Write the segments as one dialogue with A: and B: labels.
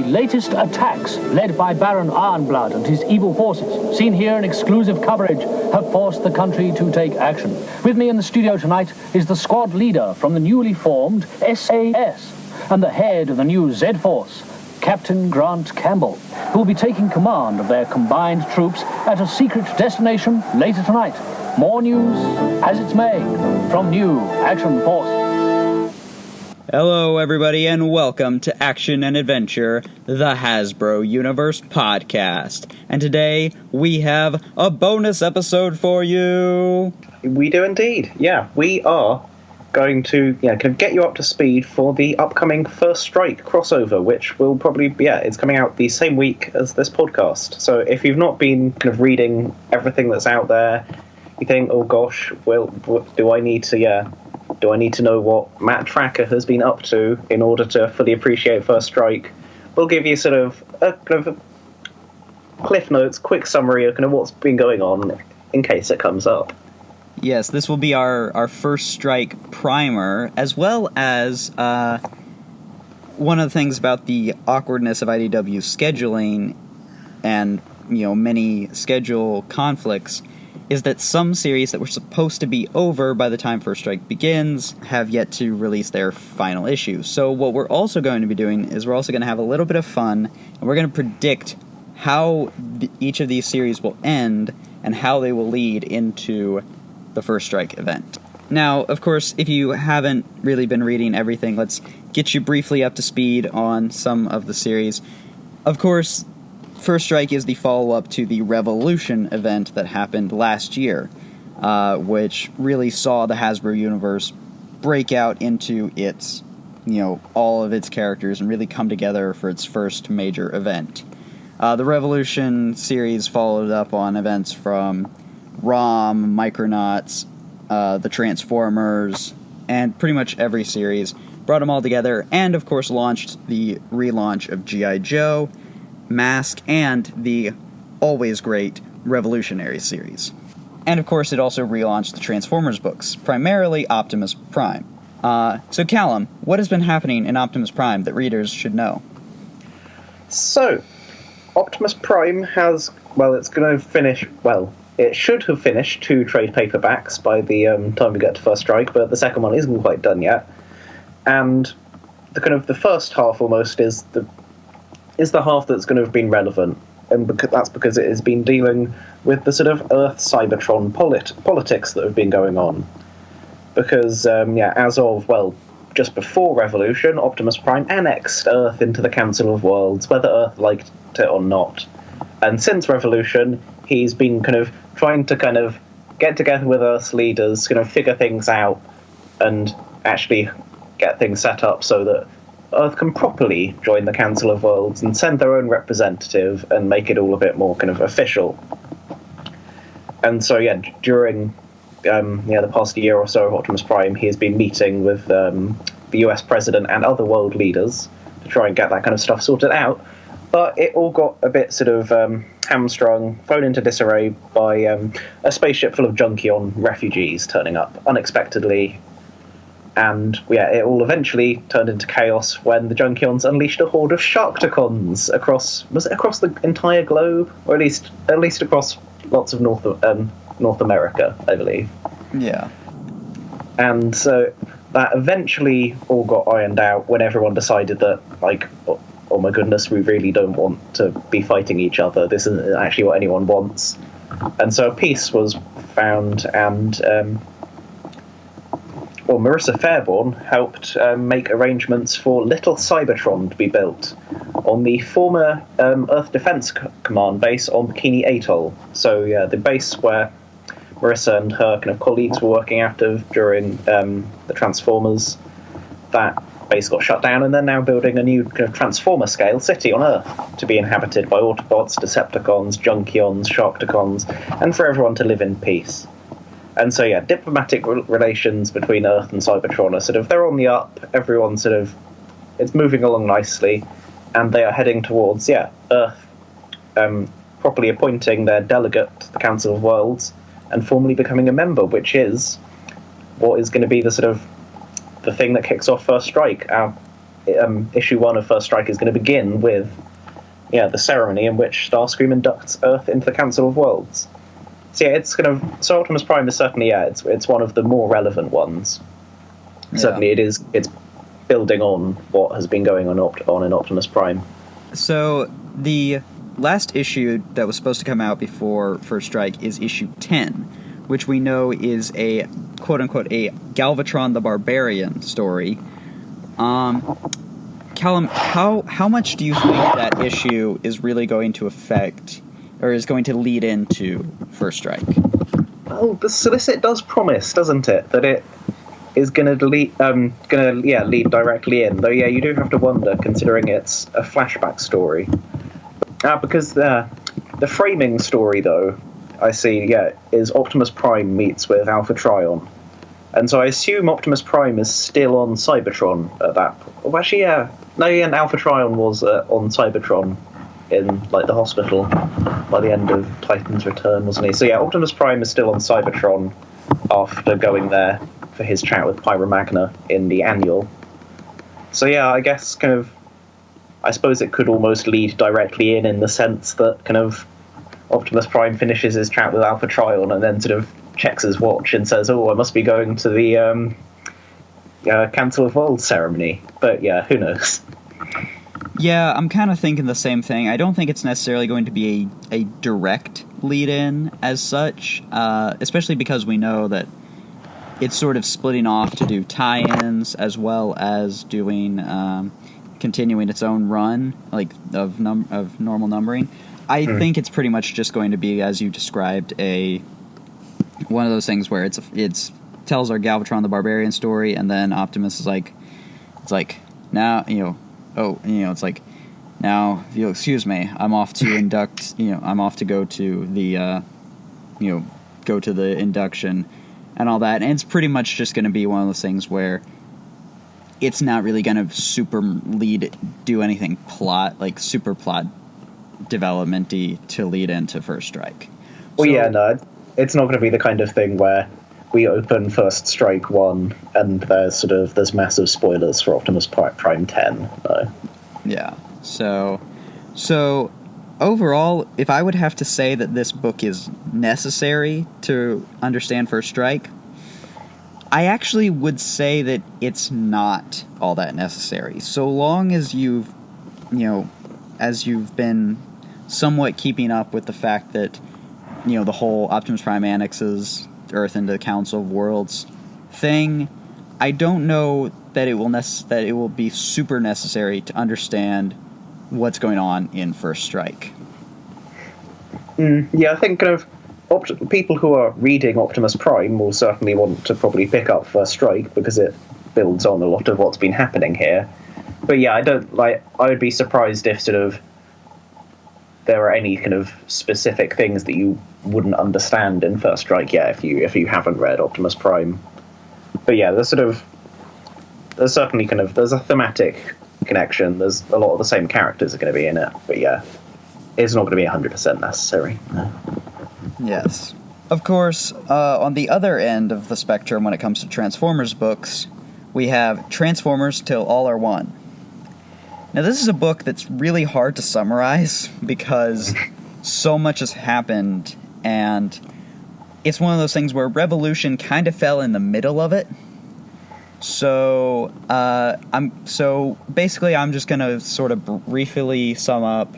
A: latest attacks, led by Baron Ironblood and his evil forces, seen here in exclusive coverage, have forced the country to take action. With me in the studio tonight is the squad leader from the newly formed SAS, and the head of the new Z-Force, Captain Grant Campbell, who will be taking command of their combined troops at a secret destination later tonight. More news as it's made from New Action Force.
B: Hello, everybody, and welcome to Action and Adventure, the Hasbro Universe podcast. And today, we have a bonus episode for you.
C: We do indeed. Yeah, we are going to kind of get you up to speed for the upcoming First Strike crossover, which will probably be, it's coming out the same week as this podcast. So if you've not been kind of reading everything that's out there, you think, oh gosh, well, do I need to know what Matt Tracker has been up to in order to fully appreciate First Strike? We'll give you sort of a kind of cliff notes, quick summary of kind of what's been going on in case it comes up.
B: Yes, this will be our First Strike primer, as well as one of the things about the awkwardness of IDW scheduling and, many schedule conflicts is that some series that were supposed to be over by the time First Strike begins have yet to release their final issue. So what we're also going to be doing is we're also going to have a little bit of fun, and we're going to predict how each of these series will end and how they will lead into the First Strike event. Now, of course, if you haven't really been reading everything, let's get you briefly up to speed on some of the series. Of course, First Strike is the follow-up to the Revolution event that happened last year, which really saw the Hasbro Universe break out into its, all of its characters and really come together for its first major event. The Revolution series followed up on events from ROM, Micronauts, the Transformers, and pretty much every series, brought them all together, and of course launched the relaunch of G.I. Joe, Mask, and the always great Revolutionary series. And of course it also relaunched the Transformers books, primarily Optimus Prime. So Callum, what has been happening in Optimus Prime that readers should know?
C: So, Optimus Prime has, it's going to finish, it should have finished 2 trade paperbacks by the time we get to First Strike, but the second one isn't quite done yet. And the first half almost is the half that's going to have been relevant, and that's because it has been dealing with the sort of Earth Cybertron politics that have been going on. Because as of just before Revolution, Optimus Prime annexed Earth into the Council of Worlds, whether Earth liked it or not. And since Revolution, he's been trying to get together with Earth's leaders, figure things out, and actually get things set up so that Earth can properly join the Council of Worlds and send their own representative and make it all a bit more official. And so, during the past year or so of Optimus Prime, he has been meeting with the US president and other world leaders to try and get that kind of stuff sorted out. But it all got a bit hamstrung, thrown into disarray by a spaceship full of Junkion refugees turning up unexpectedly. And it all eventually turned into chaos when the Junkions unleashed a horde of Sharktacons across the entire globe, or at least across lots of North America, I believe.
B: Yeah.
C: And so that eventually all got ironed out when everyone decided that, oh my goodness, we really don't want to be fighting each other. This isn't actually what anyone wants. And so a peace was found, and Marissa Fairborn helped make arrangements for Little Cybertron to be built on the former Earth Defense Command base on Bikini Atoll. So, the base where Marissa and her colleagues were working out of during the Transformers, that base got shut down, and they're now building a new Transformer-scale city on Earth to be inhabited by Autobots, Decepticons, Junkions, Sharktacons, and for everyone to live in peace. And so, diplomatic relations between Earth and Cybertron are they're on the up, everyone's it's moving along nicely, and they are heading towards, Earth properly appointing their delegate to the Council of Worlds and formally becoming a member, which is what is going to be the thing that kicks off First Strike. issue 1 of First Strike is going to begin with the ceremony in which Starscream inducts Earth into the Council of Worlds. So yeah, so Optimus Prime is certainly it's one of the more relevant ones. Yeah. Certainly, it's building on what has been going on in Optimus Prime.
B: So the last issue that was supposed to come out before First Strike is issue 10, which we know is a quote-unquote a Galvatron the Barbarian story. Callum, how much do you think that issue is really going to affect, or is going to lead into First Strike?
C: Well, the solicit does promise, doesn't it, that it is going to lead directly in. Though, yeah, you do have to wonder, considering it's a flashback story. Because the framing story, though, I see, is Optimus Prime meets with Alpha Trion. And so I assume Optimus Prime is still on Cybertron at that point. Well, actually, and Alpha Trion was on Cybertron in, the hospital by the end of Titan's Return, wasn't he? So yeah, Optimus Prime is still on Cybertron after going there for his chat with Pyra Magna in the annual. So yeah, I guess I suppose it could almost lead directly in the sense that Optimus Prime finishes his chat with Alpha Trion and then sort of checks his watch and says, "Oh, I must be going to the Council of Worlds ceremony." But yeah, who knows?
B: Yeah, I'm kind of thinking the same thing. I don't think it's necessarily going to be a direct lead-in as such, especially because we know that it's sort of splitting off to do tie-ins as well as doing continuing its own run of normal numbering. I think it's pretty much just going to be, as you described, one of those things where it's tells our Galvatron the Barbarian story, and then Optimus is now now if you'll excuse me, I'm off to induct. I'm off to go to the induction and all that, and it's pretty much just going to be one of those things where it's not really going to do anything super plot development-y to lead into First Strike.
C: Well, it's not going to be the kind of thing where we open First Strike 1 and there's massive spoilers for Optimus Prime 10. No.
B: Yeah. So overall, if I would have to say that this book is necessary to understand First Strike, I actually would say that it's not all that necessary. So long as you've been somewhat keeping up with the fact that, the whole Optimus Prime annexes Earth into the Council of Worlds thing, I don't know that it will be super necessary to understand what's going on in First Strike.
C: Yeah, I think people who are reading Optimus Prime will certainly want to probably pick up First Strike because it builds on a lot of what's been happening here. But yeah, I would be surprised if there are any specific things that you wouldn't understand in First Strike if you haven't read Optimus Prime. But yeah, there's certainly there's a thematic connection. There's a lot of the same characters are going to be in it. But yeah, it's not going to be 100% necessary. No.
B: Yes. Of course, on the other end of the spectrum when it comes to Transformers books, we have Transformers Till All Are One. Now, this is a book that's really hard to summarize because so much has happened, and it's one of those things where Revolution kind of fell in the middle of it. So, I'm just going to sort of briefly sum up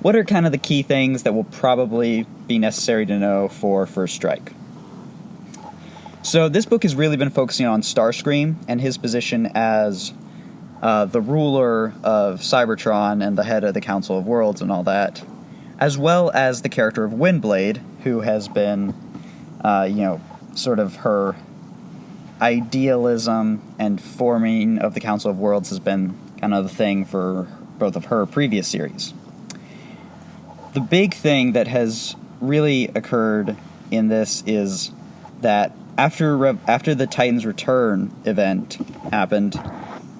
B: what are kind of the key things that will probably be necessary to know for First Strike. So, this book has really been focusing on Starscream and his position as the ruler of Cybertron and the head of the Council of Worlds and all that, as well as the character of Windblade, who has been, sort of her idealism and forming of the Council of Worlds has been kind of the thing for both of her previous series. The big thing that has really occurred in this is that after the Titan's Return event happened,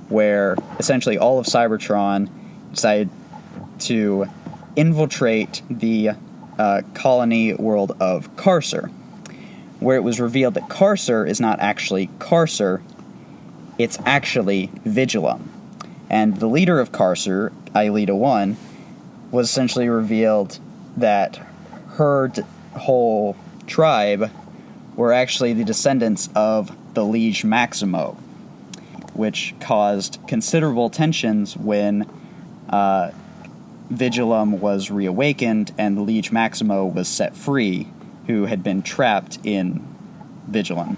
B: where essentially all of Cybertron decided to infiltrate the colony world of Carcer, where it was revealed that Carcer is not actually Carcer, it's actually Vigilum. And the leader of Carcer, Aelita 1, was essentially revealed that her whole tribe were actually the descendants of the Liege Maximo, which caused considerable tensions when Vigilum was reawakened and Liege Maximo was set free, who had been trapped in Vigilum.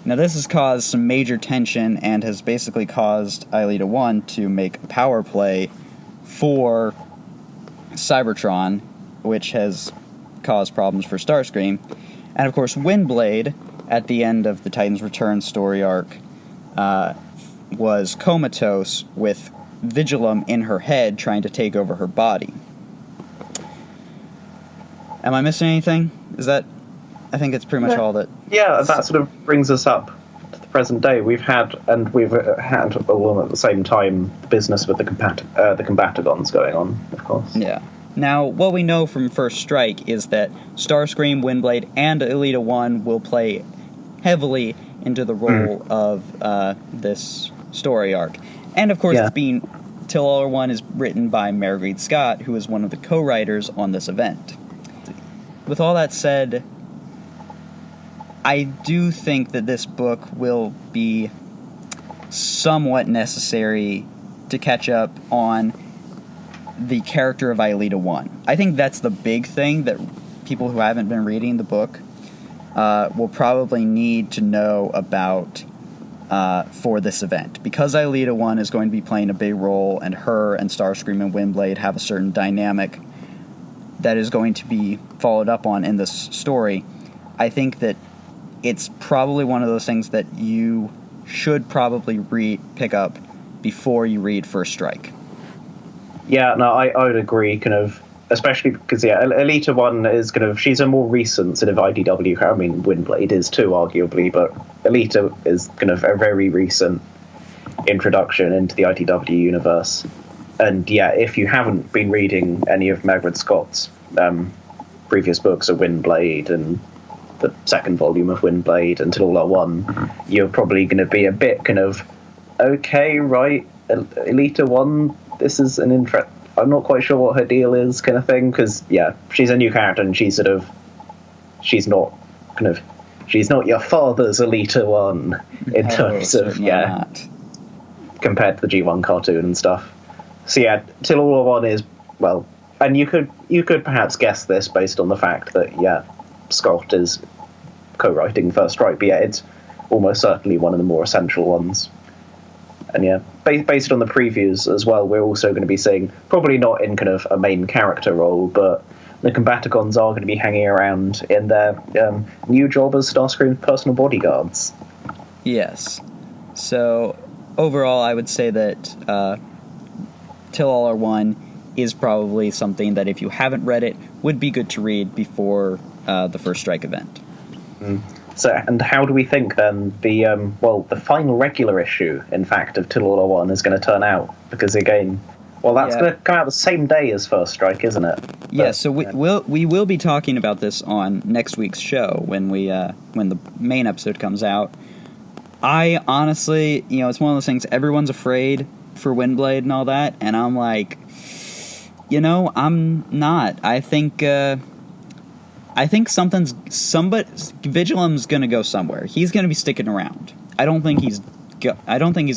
B: Now this has caused some major tension and has basically caused Aelita 1 to make a power play for Cybertron, which has caused problems for Starscream. And of course Windblade, at the end of the Titans Return story arc, was comatose with Vigilum in her head trying to take over her body. Am I missing anything? I think it's pretty much all that...
C: Yeah, that sort of brings us up to the present day. We've had all at the same time, the business with the Combatagons going on, of course.
B: Yeah. Now, what we know from First Strike is that Starscream, Windblade, and Aelita 1 will play heavily into the role of this story arc. And, of course, Till All Are One is written by Marguerite Scott, who is one of the co-writers on this event. With all that said, I do think that this book will be somewhat necessary to catch up on the character of Aelita 1. I think that's the big thing that people who haven't been reading the book will probably need to know about for this event. Because Aelita 1 is going to be playing a big role, and her and Starscream and Windblade have a certain dynamic that is going to be followed up on in this story, I think that it's probably one of those things that you should probably pick up before you read First Strike.
C: Yeah, no, I would agree, kind of, especially because, Aelita 1 is kind of, she's a more recent sort of IDW, I mean, Windblade is too, arguably, but Aelita is kind of a very recent introduction into the IDW universe. And if you haven't been reading any of Margaret Scott's previous books of Windblade and the second volume of Windblade Until All Are One, you're probably going to be a bit kind of, okay, right, Aelita 1, this is an interest. I'm not quite sure what her deal is, kind of thing, because she's a new character and she's not your father's Aelita 1 in terms of not. Compared to the G1 cartoon and stuff. So Till All Are One is, well, and you could perhaps guess this based on the fact that Scott is co-writing First Strike, but it's almost certainly one of the more essential ones. And based on the previews as well, we're also going to be seeing, probably not in kind of a main character role, but the Combatagons are going to be hanging around in their new job as Starscream's personal bodyguards.
B: Yes. So, overall, I would say that Till All Are One is probably something that if you haven't read it, would be good to read before the First Strike event.
C: So, and how do we think then the final regular issue, in fact, of Till All Are One is going to turn out? Because again, that's going to come out the same day as First Strike, isn't it?
B: Yeah. So we will be talking about this on next week's show when the main episode comes out. I honestly, it's one of those things. Everyone's afraid for Windblade and all that, and I'm like, I'm not. I think Vigilum's gonna go somewhere. He's gonna be sticking around. I don't think he's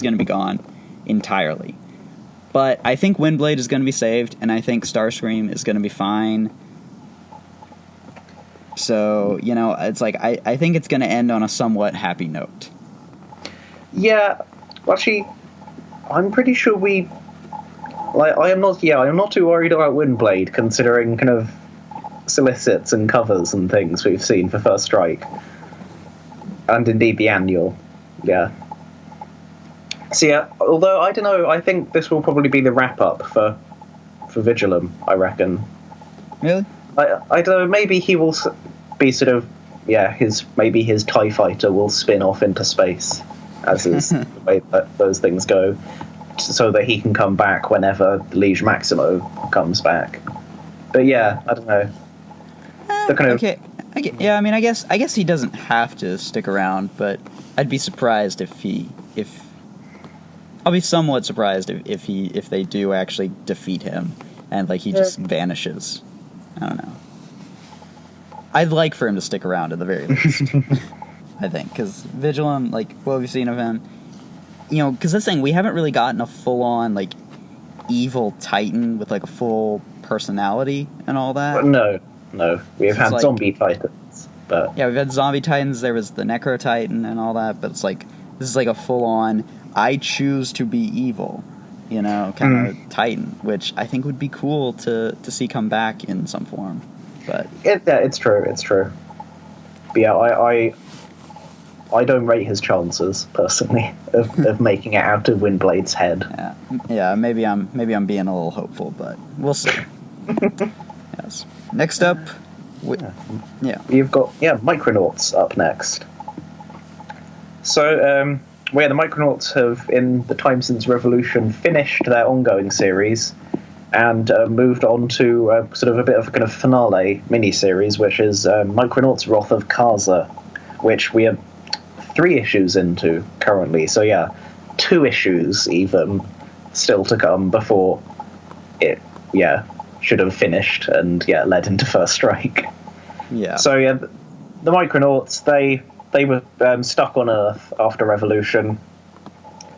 B: gonna be gone entirely. But I think Windblade is gonna be saved, and I think Starscream is gonna be fine. So, it's like I think it's gonna end on a somewhat happy note.
C: Yeah, actually, I'm pretty sure I'm not too worried about Windblade, considering kind of solicits and covers and things we've seen for First Strike, and indeed the annual. So although I don't know, I think this will probably be the wrap up for Vigilum, I reckon.
B: Really?
C: I don't know, maybe he will be sort of his TIE fighter will spin off into space, as is the way that those things go, so that he can come back whenever Liege Maximo comes back. But I don't know.
B: Okay. I guess he doesn't have to stick around, but I'd be surprised if I'll be somewhat surprised if they do actually defeat him and like he just vanishes. I don't know. I'd like for him to stick around at the very least. I think, because Vigilum, like what we've seen of him, you know, because this thing, we haven't really gotten a full-on like evil Titan with like a full personality and all that.
C: No, we've had
B: like,
C: zombie Titans, but
B: yeah, we've had zombie Titans. There was the Necro Titan and all that, but it's like this is like a full-on I choose to be evil, you know, kind of Titan, which I think would be cool to see come back in some form. But
C: it's true. But yeah, I don't rate his chances personally of making it out of Windblade's head.
B: Yeah. Maybe I'm being a little hopeful, but we'll see. Yes. Next up,
C: You've got Micronauts up next. So where the Micronauts have, in the time since Revolution, finished their ongoing series and moved on to sort of a bit of a kind of finale mini-series, which is Micronauts Wrath of Kaza, which we are 3 issues into currently. So yeah, 2 issues even still to come before it should have finished and led into First Strike.
B: Yeah.
C: So yeah, the Micronauts, they were stuck on Earth after Revolution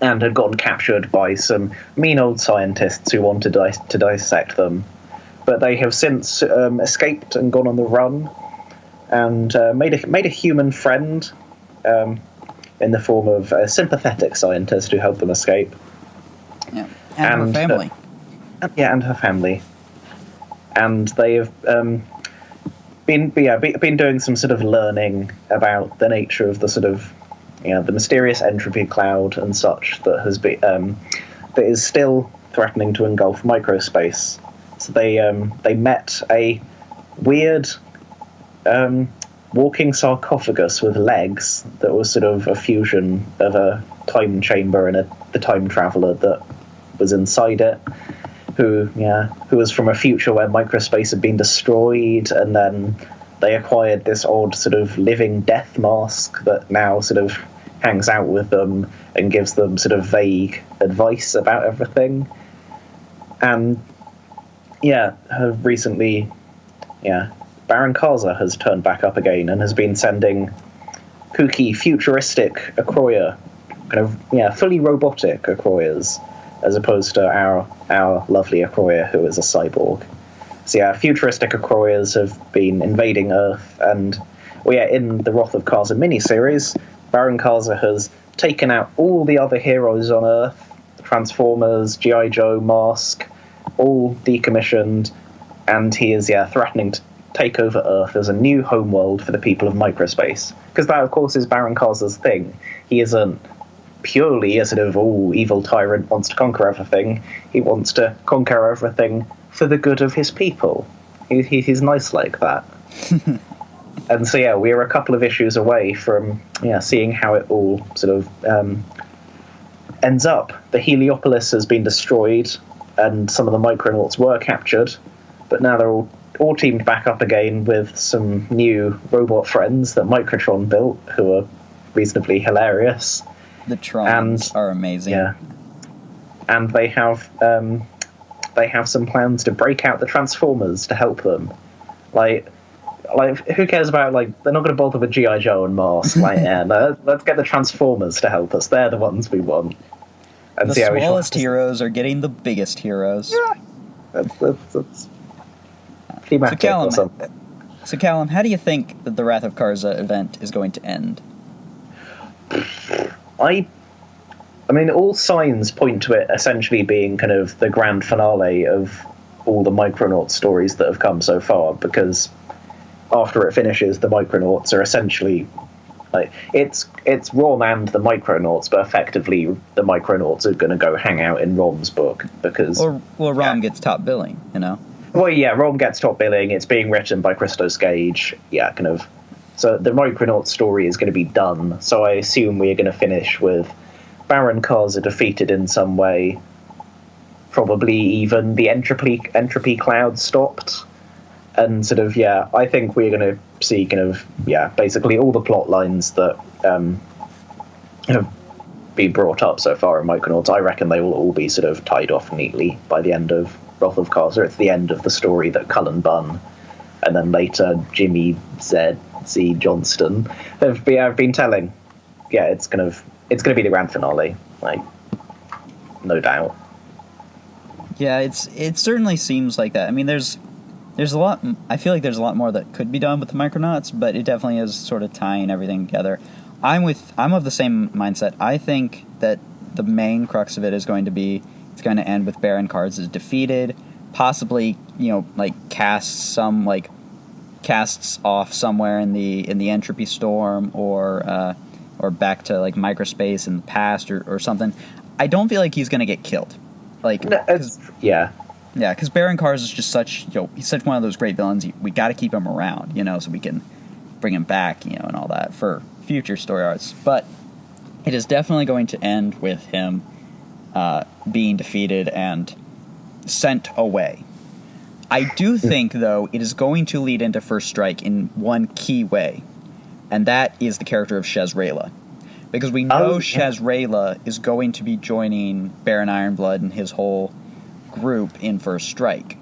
C: and had gotten captured by some mean old scientists who wanted to dissect them. But they have since escaped and gone on the run and made a human friend in the form of a sympathetic scientist who helped them escape.
B: Yeah, and her family.
C: And her family. And they have been doing some sort of learning about the nature of the sort of the mysterious entropy cloud and such that has been that is still threatening to engulf microspace. So they met a weird walking sarcophagus with legs that was sort of a fusion of a time chamber and the time traveler that was inside it, who was from a future where microspace had been destroyed, and then they acquired this odd sort of living death mask that now sort of hangs out with them and gives them sort of vague advice about everything. And have recently Baron Kaza has turned back up again and has been sending kooky futuristic Akroya, kind of fully robotic Akroyas, as opposed to our lovely Akroya, who is a cyborg. So futuristic Akroyas have been invading Earth, and in the Wrath of Kaza miniseries, Baron Kaza has taken out all the other heroes on Earth, Transformers, G.I. Joe, Mask, all decommissioned, and he is threatening to take over Earth as a new homeworld for the people of microspace. Because that, of course, is Baron Kaza's thing. He isn't purely a sort of evil tyrant wants to conquer everything. He wants to conquer everything for the good of his people. He's nice like that. And so we're a couple of issues away from seeing how it all sort of ends up. The Heliopolis has been destroyed and some of the Micronauts were captured, but now they're all teamed back up again with some new robot friends that Microtron built, who are reasonably hilarious.
B: The Trons are amazing. Yeah,
C: and they have some plans to break out the Transformers to help them. Like who cares about they're not going to bother with G.I. Joe and Mask. Let's get the Transformers to help us. They're the ones we want. And
B: the smallest heroes are getting the biggest heroes.
C: Yeah, that's thematic or something.
B: So Callum, how do you think that the Wrath of Kaza event is going to end?
C: I mean, all signs point to it essentially being kind of the grand finale of all the Micronaut stories that have come so far, because after it finishes, the Micronauts are essentially it's Rom and the Micronauts, but effectively the Micronauts are going to go hang out in Rom's book because
B: Rom gets top billing, you know.
C: Well, Rom gets top billing. It's being written by Christos Gage. Kind of. So the Micronaut story is going to be done. So I assume we are going to finish with Baron Kaza defeated in some way. Probably even the entropy cloud stopped. And sort of, I think we're going to see kind of, basically all the plot lines that have been brought up so far in Micronauts, I reckon they will all be sort of tied off neatly by the end of Wrath of Kharsa. It's the end of the story that Cullen Bunn, and then later Jimmy Z. Johnston have been telling. Yeah, it's gonna be the grand finale, like, no doubt.
B: Yeah, it certainly seems like that. I mean, there's a lot. I feel like there's a lot more that could be done with the Micronauts, but it definitely is sort of tying everything together. I'm of the same mindset. I think that the main crux of it is going to be, it's going to end with Baron Karza defeated, possibly, like casts off somewhere in the entropy storm, or back to like microspace in the past, or something. I don't feel like he's going to get killed. Like,
C: yeah,
B: because Baron Karza is just such, he's such one of those great villains. We got to keep him around, so we can bring him back, and all that for future story arcs. But it is definitely going to end with him being defeated and sent away. I do think, though, it is going to lead into First Strike in one key way, and that is the character of Shazrayla. Because we know Shazrayla is going to be joining Baron Ironblood and his whole group in First Strike.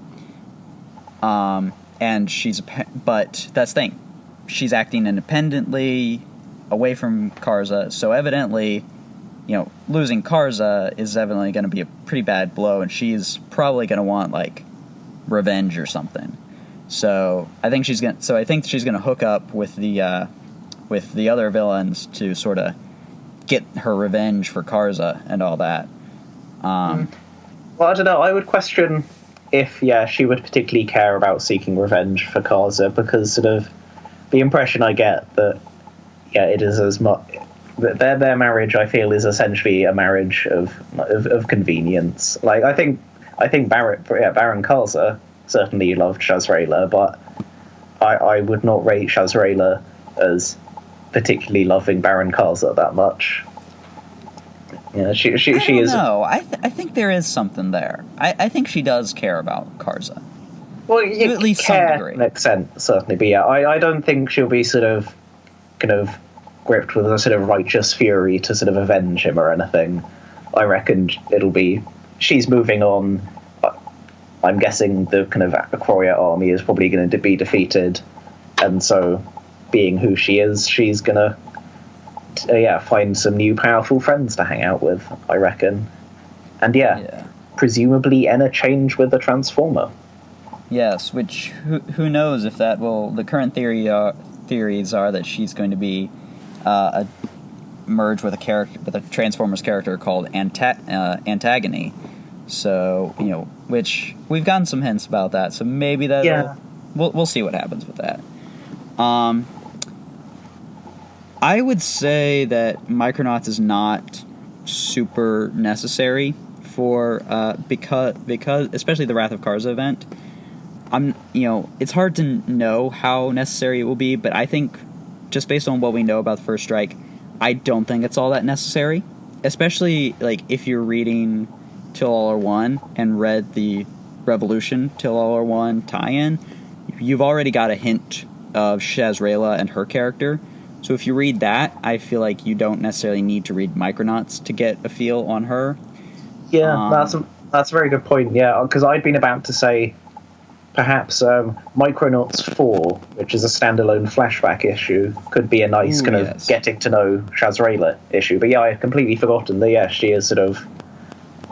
B: And but that's the thing. She's acting independently, away from Karza, so evidently, losing Karza is evidently going to be a pretty bad blow, and she's probably going to want, like, revenge or something. So I think she's gonna hook up with the other villains to sort of get her revenge for Karza and all that.
C: Well, I don't know. I would question if she would particularly care about seeking revenge for Karza, because sort of the impression I get that it is as much that their marriage, I feel, is essentially a marriage of convenience. Like, I think Baron Karza certainly loved Shazrayla, but I would not rate Shazrayla as particularly loving Baron Karza that much. She is.
B: No, I think there is something there. I think she does care about Karza.
C: Well, you
B: at least
C: care
B: some degree.
C: To an extent, certainly, but I don't think she'll be sort of kind of gripped with a sort of righteous fury to sort of avenge him or anything. I reckon it'll be she's moving on. I'm guessing the kind of Akroya army is probably going to be defeated, and so, being who she is, she's going to find some new powerful friends to hang out with, I reckon. And presumably interchange with the Transformer.
B: Yes, which who knows if that will. The current theories are that she's going to be merged with a Transformers character called Antagony. So, which we've gotten some hints about that. So maybe that we'll see what happens with that. I would say that Micronauts is not super necessary for because especially the Wrath of Karza event. It's hard to know how necessary it will be, but I think just based on what we know about the First Strike, I don't think it's all that necessary. Especially like if you're reading Till All Are One and read the Revolution Till All Are One tie-in, you've already got a hint of Shazrayla and her character. So if you read that, I feel like you don't necessarily need to read Micronauts to get a feel on her.
C: Yeah, that's a very good point. Yeah, because I'd been about to say perhaps Micronauts 4, which is a standalone flashback issue, could be a nice of getting to know Shazrayla issue. But I had completely forgotten that she is sort of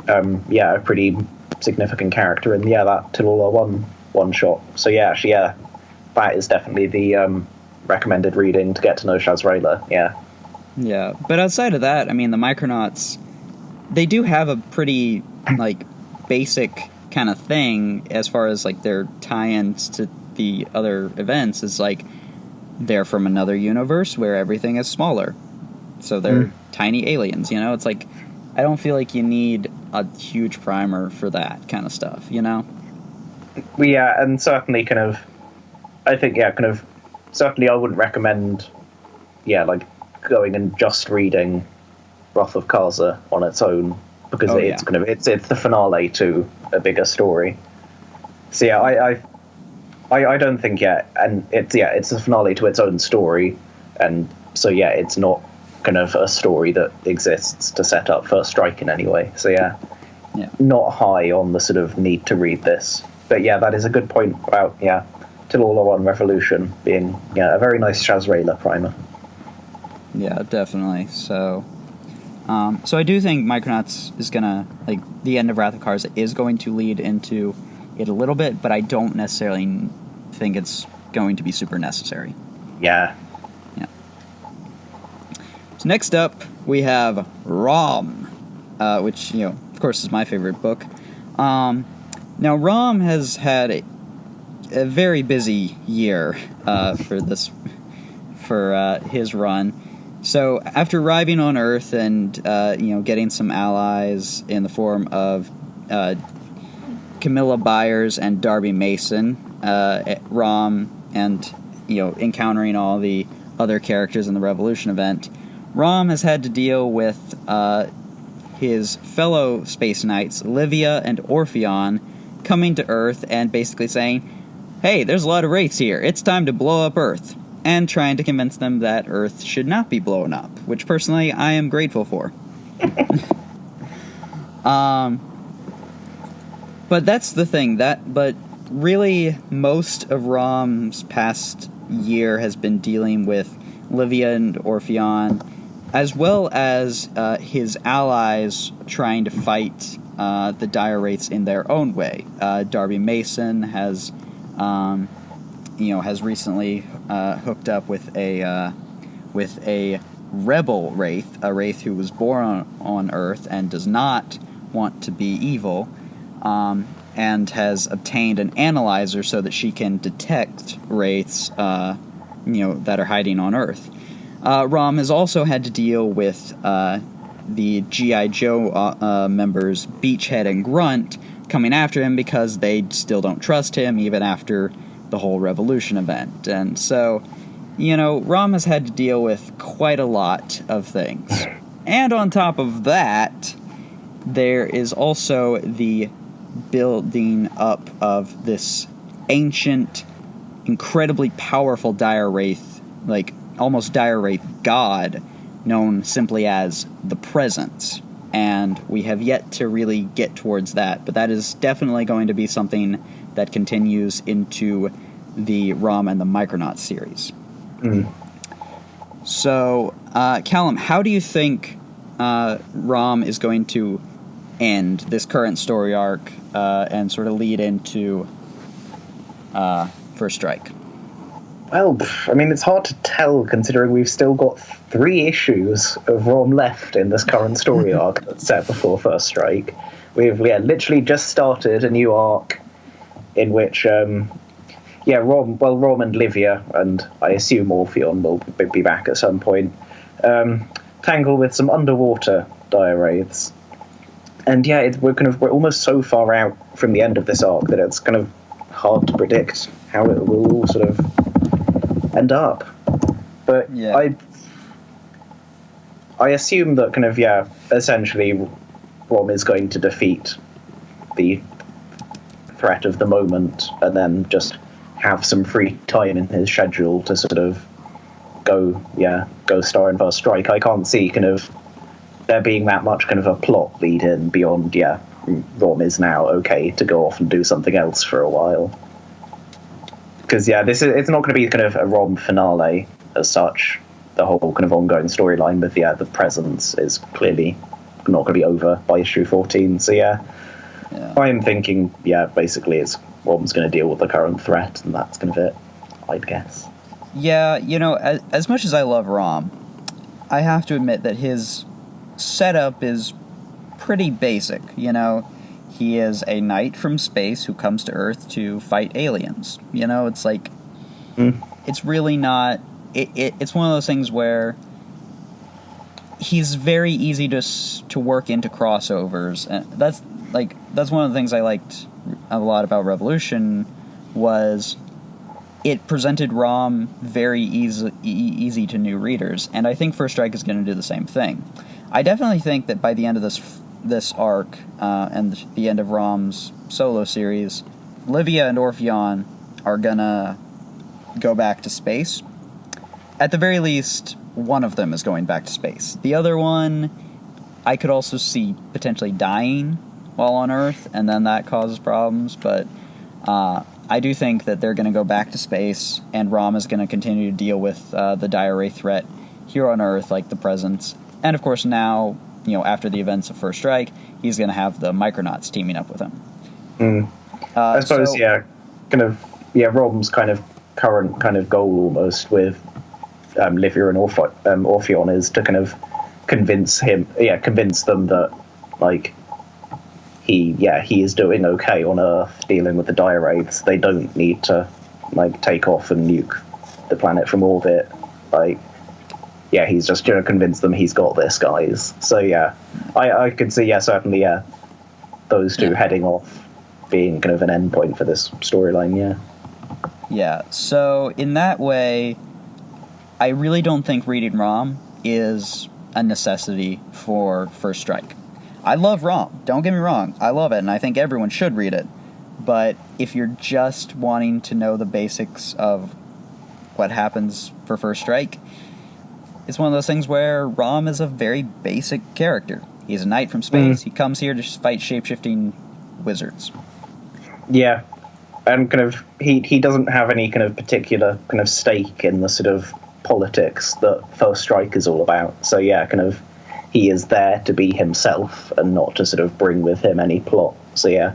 C: a pretty significant character in that Till All Are one shot. So that is definitely the recommended reading to get to know Shazrayla.
B: Yeah, but outside of that, I mean, the Micronauts, they do have a pretty like basic kind of thing as far as like their tie-ins to the other events. Is like they're from another universe where everything is smaller, so they're tiny aliens. It's like I don't feel like you need a huge primer for that kind of stuff.
C: And certainly I think certainly I wouldn't recommend like going and just reading Wrath of Karza on its own, because it's the finale to a bigger story. So I don't think and it's the finale to its own story, and so it's not kind of a story that exists to set up First Strike in any way. So
B: Yeah.
C: not high on the sort of need to read this. But yeah, that is a good point about, Till All Are One Revolution being, a very nice Shazrayla primer.
B: Yeah, definitely. So I do think Micronauts is gonna, like, the end of Wrath of Kharsa is going to lead into it a little bit, but I don't necessarily think it's going to be super necessary.
C: Yeah.
B: So next up, we have Rom, which, of course, is my favorite book. Now, Rom has had a very busy year for his run. So after arriving on Earth and getting some allies in the form of Camilla Byers and Darby Mason, Rom, and encountering all the other characters in the Revolution event, Rom has had to deal with his fellow Space Knights, Livia and Orpheon, coming to Earth and basically saying, "Hey, there's a lot of wraiths here. It's time to blow up Earth," and trying to convince them that Earth should not be blown up, which personally I am grateful for. But that's the thing, but really most of Rom's past year has been dealing with Livia and Orpheon, as well as his allies trying to fight the dire wraiths in their own way. Darby Mason has recently hooked up with a rebel wraith, a wraith who was born on Earth and does not want to be evil, and has obtained an analyzer so that she can detect wraiths, that are hiding on Earth. Rom has also had to deal with the G.I. Joe members Beachhead and Grunt coming after him because they still don't trust him even after the whole Revolution event. And so, Rom has had to deal with quite a lot of things. And on top of that, there is also the building up of this ancient, incredibly powerful dire wraith, like almost dire wraith god, known simply as the Presence. And we have yet to really get towards that, but that is definitely going to be something that continues into the Rom and the Micronauts series.
C: Mm.
B: So, Callum, how do you think Rom is going to end this current story arc and sort of lead into First Strike?
C: Well, it's hard to tell considering we've still got 3 issues of Rom left in this current story arc that's set before First Strike. We've literally just started a new arc in which Rom and Livia, and I assume Orpheon will be back at some point, tangle with some underwater dire wraiths. And we're almost so far out from the end of this arc that it's kind of hard to predict how it will all sort of end up. But
B: yeah.
C: I assume that essentially Rom is going to defeat the threat of the moment and then just have some free time in his schedule to sort of go star in First Strike. I can't see there being that much a plot lead in beyond, Rom is now okay to go off and do something else for a while. Because, it's not going to be a Rom finale as such. The whole ongoing storyline with, the Presence is clearly not going to be over by issue 14. So, I'm thinking, basically Rom's going to deal with the current threat, and that's kind of it, I'd guess.
B: Yeah, as much as I love Rom, I have to admit that his setup is pretty basic. He is a knight from space who comes to Earth to fight aliens. It's like, it's really not, it's one of those things where he's very easy to work into crossovers, and that's one of the things I liked a lot about Revolution, was it presented Rom very easy to new readers, and I think First Strike is going to do the same thing. I definitely think that by the end of this arc and the end of Rom's solo series, Livia and Orpheon are gonna go back to space. At the very least, one of them is going back to space. The other one, I could also see potentially dying while on Earth, and then that causes problems, but I do think that they're going to go back to space, and Rom is going to continue to deal with the dire wraith threat here on Earth, like the presence. And of course now, after the events of First Strike, he's going to have the Micronauts teaming up with him.
C: I suppose, Rom's kind of current kind of goal almost with Livia and Orpheon is to kind of convince them that, like, he is doing okay on Earth dealing with the dire wraiths. They don't need to, like, take off and nuke the planet from orbit. Like, he's just going to convince them he's got this, guys. So, I could see, certainly, those two heading off being kind of an endpoint for this storyline,
B: Yeah, so in that way, I really don't think reading Rom is a necessity for First Strike. I love Rom, don't get me wrong, I love it, and I think everyone should read it. But if you're just wanting to know the basics of what happens for First Strike, it's one of those things where Rom is a very basic character. He's a knight from space, he comes here to fight shape-shifting wizards.
C: Yeah, and kind of he doesn't have any kind of particular kind of stake in the sort of politics that First Strike is all about. So he is there to be himself and not to sort of bring with him any plot. So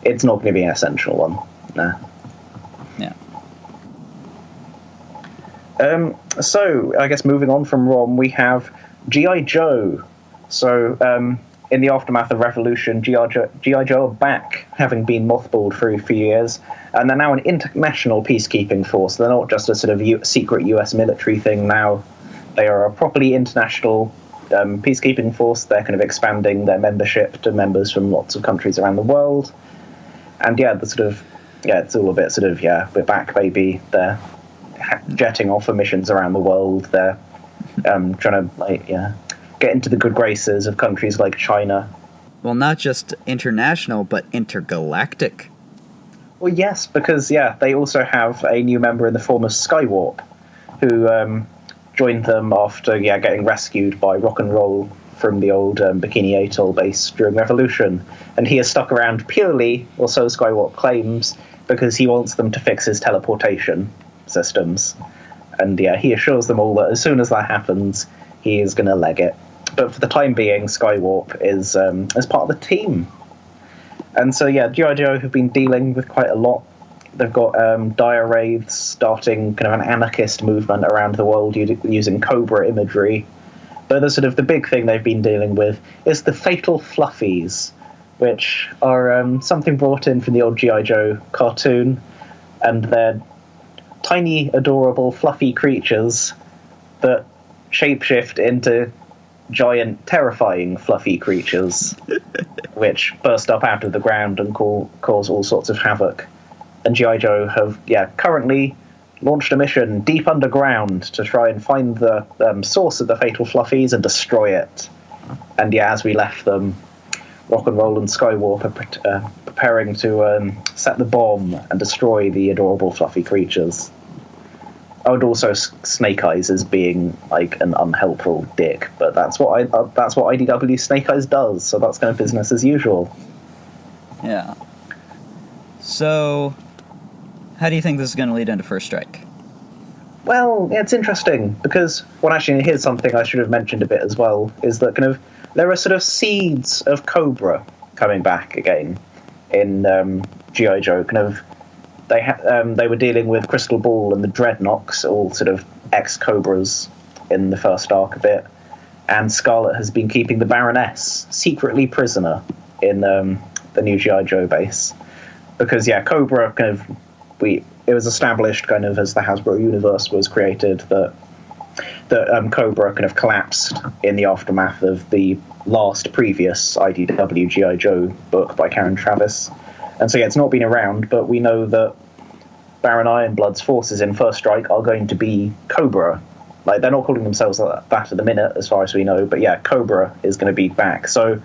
C: it's not going to be an essential one. Nah.
B: Yeah.
C: So I guess moving on from Rom, we have G.I. Joe. So in the aftermath of Revolution, G.I. Joe are back, having been mothballed for a few years, and they're now an international peacekeeping force. They're not just a sort of secret US military thing now. They are a properly international peacekeeping force. They're kind of expanding their membership to members from lots of countries around the world. And it's all a bit we're back, baby. They're jetting off for missions around the world. They're trying to get into the good graces of countries like China.
B: Well, not just international, but intergalactic.
C: Well, yes, because they also have a new member in the form of Skywarp, who joined them after getting rescued by Rock and Roll from the old Bikini Atoll base during Revolution, and he has stuck around purely, or so Skywarp claims, because he wants them to fix his teleportation systems. And he assures them all that as soon as that happens, he is going to leg it. But for the time being, Skywarp is as part of the team. And so, G.I. Joe have been dealing with quite a lot. They've got dire wraiths starting kind of an anarchist movement around the world using Cobra imagery. But the big thing they've been dealing with is the Fatal Fluffies, which are something brought in from the old G.I. Joe cartoon. And they're tiny, adorable, fluffy creatures that shapeshift into giant, terrifying, fluffy creatures, which burst up out of the ground and cause all sorts of havoc. And G.I. Joe have, currently launched a mission deep underground to try and find the source of the Fatal Fluffies and destroy it. And as we left them, Rock and Roll and Skywarp are preparing to set the bomb and destroy the adorable fluffy creatures. I would also Snake Eyes as being like an unhelpful dick, but that's what IDW Snake Eyes does. So that's kind of business as usual.
B: Yeah. So, how do you think this is going to lead into First Strike?
C: Well, it's interesting because here's something I should have mentioned a bit as well, is that kind of there are sort of seeds of Cobra coming back again in G.I. Joe. Kind of they were dealing with Crystal Ball and the Dreadnoks, all sort of ex-Cobras in the first arc a bit, and Scarlet has been keeping the Baroness secretly prisoner in the new G.I. Joe base, because Cobra kind of it was established kind of as the Hasbro Universe was created that Cobra kind of collapsed in the aftermath of the previous IDW G.I. Joe book by Karen Travis. And so it's not been around, but we know that Baron Ironblood's forces in First Strike are going to be Cobra. Like, they're not calling themselves that at the minute, as far as we know, but Cobra is going to be back. So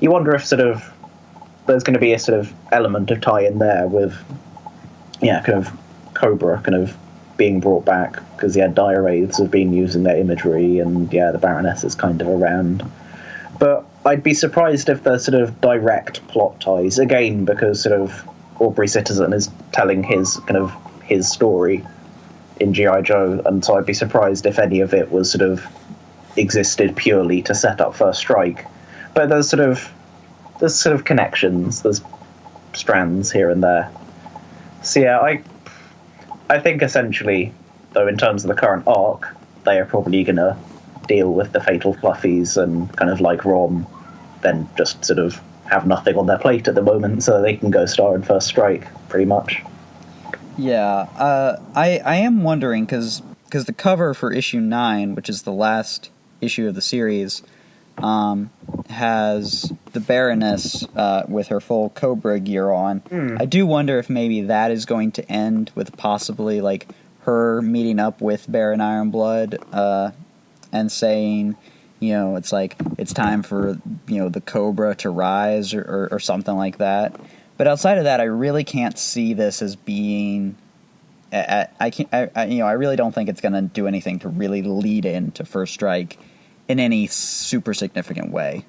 C: you wonder if there's going to be a sort of element of tie-in there with kind of Cobra kind of being brought back, because dire wraiths have been using their imagery, and the Baroness is kind of around. But I'd be surprised if there's sort of direct plot ties, again, because sort of Aubrey Citizen is telling his story in G.I. Joe, and so I'd be surprised if any of it was sort of existed purely to set up First Strike. But there's sort of connections, there's strands here and there. So yeah, I think essentially, though, in terms of the current arc, they are probably going to deal with the Fatal Fluffies and kind of like Rom, then just sort of have nothing on their plate at the moment so they can go star in First Strike, pretty much.
B: Yeah, I am wondering, because the cover for issue 9, which is the last issue of the series, has the Baroness with her full Cobra gear on. I do wonder if maybe that is going to end with possibly like her meeting up with Baron Ironblood and saying, it's like it's time for the Cobra to rise or something like that. But outside of that, I really can't see this as being. I really don't think it's going to do anything to really lead into First Strike in any super significant way,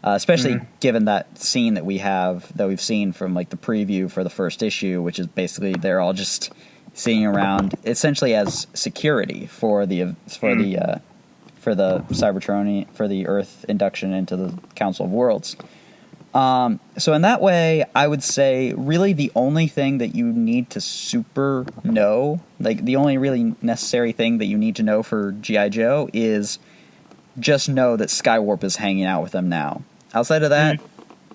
B: especially given that scene that we've seen from like the preview for the first issue, which is basically they're all just sitting around essentially as security for the Cybertronian, for the Earth induction into the Council of Worlds. So in that way, I would say really the only thing that you need to super know, like the only really necessary thing that you need to know for G.I. Joe is just know that Skywarp is hanging out with them now. Outside of that,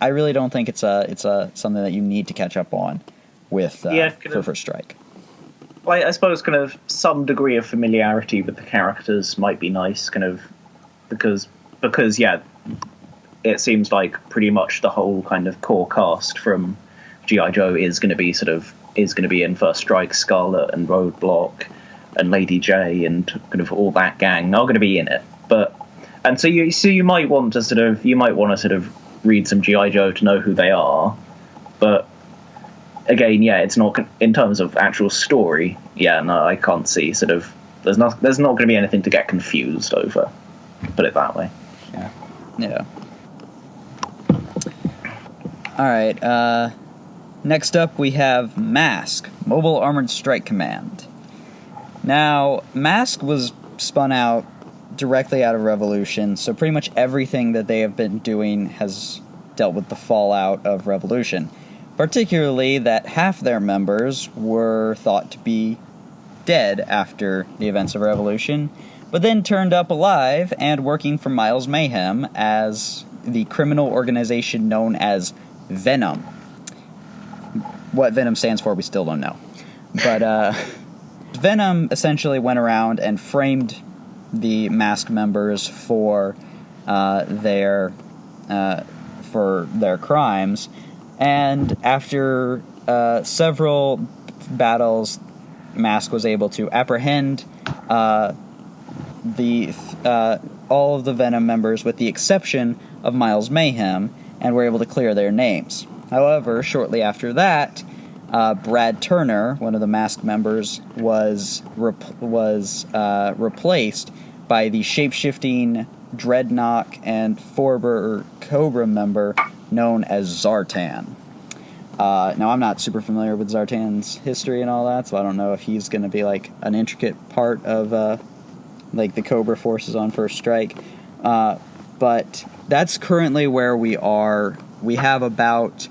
B: I really don't think it's something that you need to catch up on with for First Strike.
C: Well, I suppose kind of some degree of familiarity with the characters might be nice, kind of because it seems like pretty much the whole kind of core cast from G.I. Joe is going to be in First Strike. Scarlet and Roadblock and Lady J and kind of all that gang are going to be in it. So you might want to sort of read some G.I. Joe to know who they are, but again, it's not in terms of actual story. I can't see sort of there's not going to be anything to get confused over. Put it that way.
B: Yeah. All right. Next up, we have Mask, Mobile Armored Strike Command. Now, Mask was spun out directly out of Revolution, so pretty much everything that they have been doing has dealt with the fallout of Revolution. Particularly that half their members were thought to be dead after the events of Revolution, but then turned up alive and working for Miles Mayhem as the criminal organization known as Venom. What Venom stands for, we still don't know. But Venom essentially went around and framed the Mask members for their crimes, and after several battles, Mask was able to apprehend all of the Venom members with the exception of Miles Mayhem, and were able to clear their names. However, shortly after that, Brad Turner, one of the Mask members, was replaced by the shape-shifting Dreadnought and Forber Cobra member known as Zartan. Now, I'm not super familiar with Zartan's history and all that, so I don't know if he's going to be like an intricate part of like the Cobra forces on First Strike. But that's currently where we are. We have about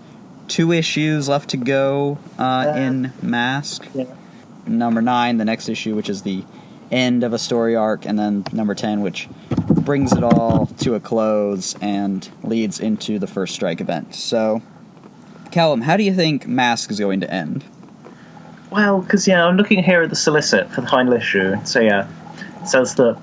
B: 2 issues left to go in Mask. Yeah. Number 9, the next issue, which is the end of a story arc, and then number 10, which brings it all to a close and leads into the First Strike event. So, Callum, how do you think Mask is going to end?
C: Well, because, I'm looking here at the solicit for the final issue. So, it says that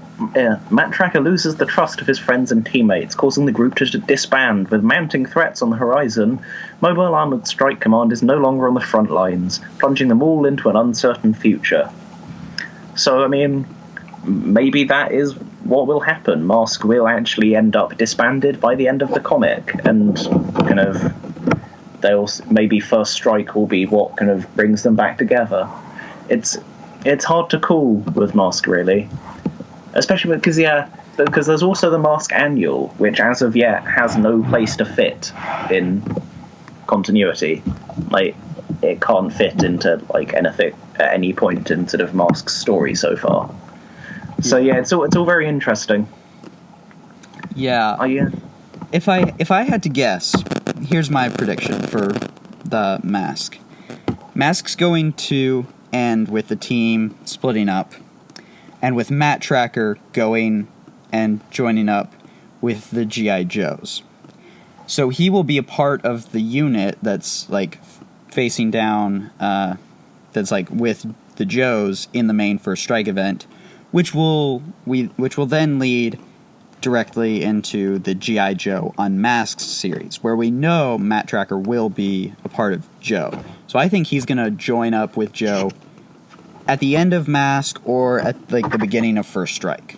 C: Matt Tracker loses the trust of his friends and teammates, causing the group to disband. With mounting threats on the horizon, Mobile Armored Strike Command is no longer on the front lines, plunging them all into an uncertain future. So, maybe that is what will happen. Mask will actually end up disbanded by the end of the comic, and kind of maybe First Strike will be what kind of brings them back together.
D: it's hard to call with Mask, really. Especially because there's also the Mask Annual, which as of yet has no place to fit in continuity. Like, it can't fit into like anything at any point in sort of Mask's story so far. So yeah, it's all very interesting.
B: Yeah. If I had to guess, here's my prediction for the Mask. Mask's going to end with the team splitting up, and with Matt Tracker going and joining up with the G.I. Joes. So he will be a part of the unit that's like facing down, that's like with the Joes in the main First Strike event, which will then lead directly into the G.I. Joe Unmasked series, where we know Matt Tracker will be a part of Joe. So I think he's going to join up with Joe at the end of Mask or at like the beginning of First Strike.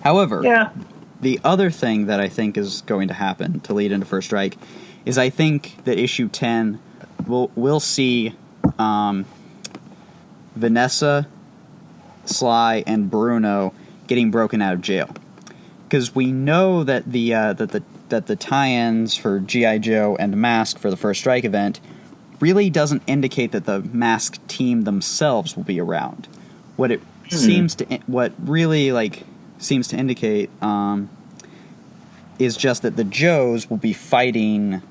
B: However, the other thing that I think is going to happen to lead into First Strike is I think that issue 10 we'll see Vanessa, Sly, and Bruno getting broken out of jail, because we know that the tie-ins for G.I. Joe and Mask for the First Strike event really doesn't indicate that the Mask team themselves will be around. What really seems to indicate is just that the Joes will be fighting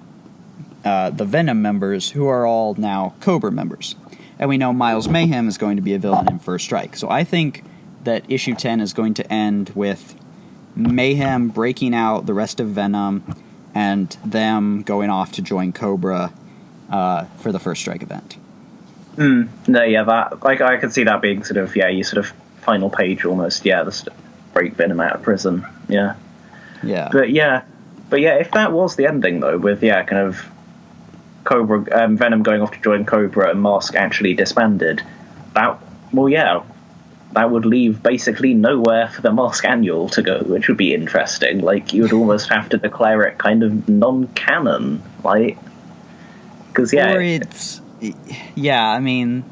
B: the Venom members, who are all now Cobra members. And we know Miles Mayhem is going to be a villain in First Strike. So I think that issue 10 is going to end with Mayhem breaking out the rest of Venom and them going off to join Cobra for the First Strike event.
D: No, yeah, that I could see that being sort of you sort of final page almost. Yeah, the break Venom out of prison. Yeah. But yeah, if that was the ending though, with kind of Cobra, Venom going off to join Cobra and Mask actually disbanded, that would leave basically nowhere for the Mask Annual to go, which would be interesting. Like, you would almost have to declare it kind of non-canon, like, because
B: I mean,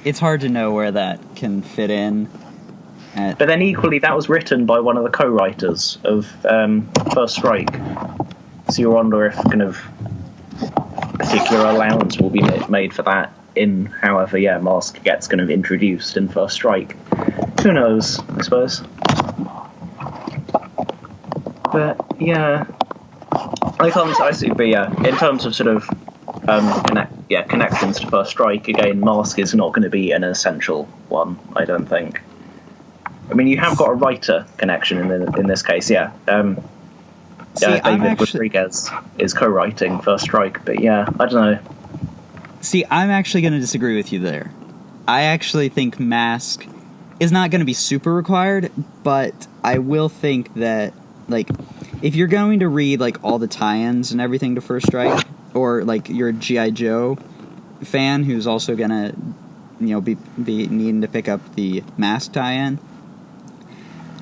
B: it's hard to know where that can fit in.
D: But then equally, that was written by one of the co-writers of First Strike, so you wonder if kind of particular allowance will be made for that in however Mask gets kind of introduced in First Strike. Who knows, I suppose. But I see. But in terms of sort of connections to First Strike, again, Mask is not going to be an essential one, I don't think. I mean, you have got a writer connection in this case, David Rodriguez is co-writing First Strike, but I don't know.
B: See, I'm actually going to disagree with you there. I actually think Mask is not going to be super required, but I will think that, like, if you're going to read, like, all the tie-ins and everything to First Strike, or, like, you're a G.I. Joe fan who's also going to, be needing to pick up the Mask tie-in,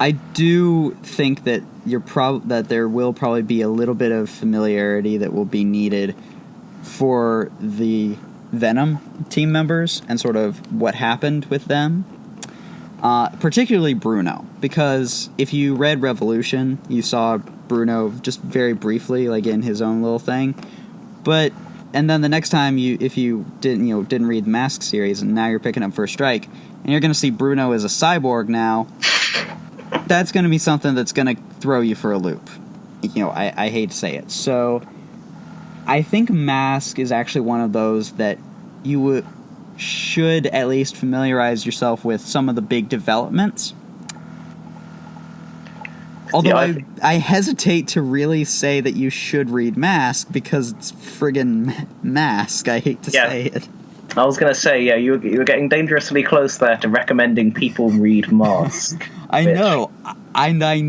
B: I do think that that there will probably be a little bit of familiarity that will be needed for the Venom team members and sort of what happened with them. Particularly Bruno, because if you read Revolution, you saw Bruno just very briefly, like in his own little thing. And then the next time if you didn't read the Mask series, and now you're picking up First Strike, and you're going to see Bruno as a cyborg now, that's going to be something that's going to throw you for a loop. I hate to say it. So I think Mask is actually one of those that you should at least familiarize yourself with some of the big developments. Although I hesitate to really say that you should read Mask, because it's friggin' Mask. I hate to say it.
D: I was going to say, you were getting dangerously close there to recommending people read Mask.
B: I know, and I